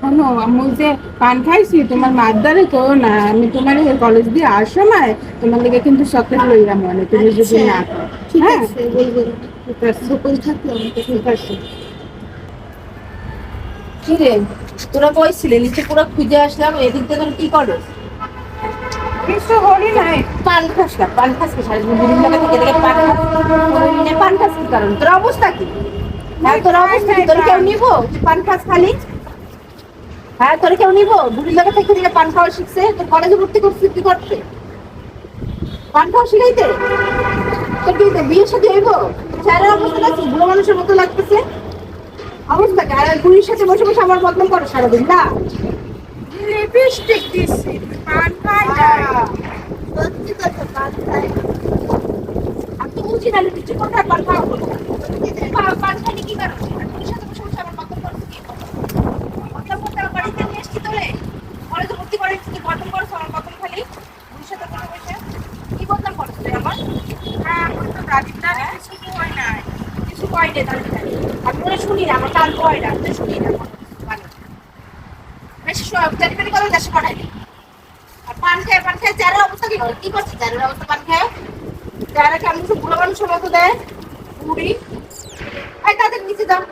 শোনো, আমি যে পান খাইছি তোমার মাদ্দারে তো না, আমি তোমার কলেজ দিয়ে আসার সময় তোমার লেগে কিন্তু চকলেট লইলাম, মানে তুমি যদি আচ্ছা না খাও। ঠিক হ্যাঁ, আছে, বলবো না। ঠিক আছে। গোপন থাকলো আমাকে। ঠিক আছে। কি রে, তোরা কইছিলি নিচে পুরো খুঁজে আসলাম, এদিক থেকে তোরা কি করো? কিছু হলি নাই। পান খাস না, পান খাস কি? সারাদিন বিভিন্ন জায়গা থেকে এদিকে পান খাস, কোনোদিনে পান খাস কি কারণ? তোর অবস্থা কি? হ্যাঁ, তোর অবস্থা কি? তোর কেউ নিবো? তুই পান খাস খালি? হ্যাঁ, তোর কেউ নিবো? বিভিন্ন জায়গা থেকে এদিকে পান খাওয়া শিখছে, তোর কলেজে ভর্তি করছিস কি করতে? পান খাওয়া শিখাইতে? তোর কি বিয়ের সাথে হইব? স্যারের অবস্থা আছে, বুড়ো মানুষের মতো লাগতেছে অবস্থা কি? আর বুড়ির সাথে বসে বসে আমার বদনাম করো সারাদিন না? লিপস্টিক দিছি, পান খাই নাই। সত্যি কথা, পান খাই। আমি তো বুঝি না কিছু কোথায় পান খাওয়া বলো। পান খাইনি কি কারণ? বুড়ির সাথে বসে বসে আমার বদনাম করছো কি? বদনাম করতে আমার বাড়িতে নিয়ে এসছি তোরে? কলেজে ভর্তি করে তুই বদনাম করছো আমার বদনাম খালি? বুড়ির সাথে বসে বসে কি বদনাম করছো তুই আমার? হ্যাঁ, আমার তো দাদি দাদি কিছু হয় নাই। কিছু কয় রে তাহলে আমি মনে শুনি না, আমার কান কয় না, আমি তো শুনি না কোনো কিছু ভালো। বেশি চারিপাটি করে দেশে পাঠাই দিই। আর পান খায় চেহারার অবস্থা কি হয়? কি করছে চেহারার অবস্থা পান খায়? চেহারা কেমন কিছু বুড়ো মানুষের মতো দেয়? বুড়ি, এই তাদের নিচে দাও।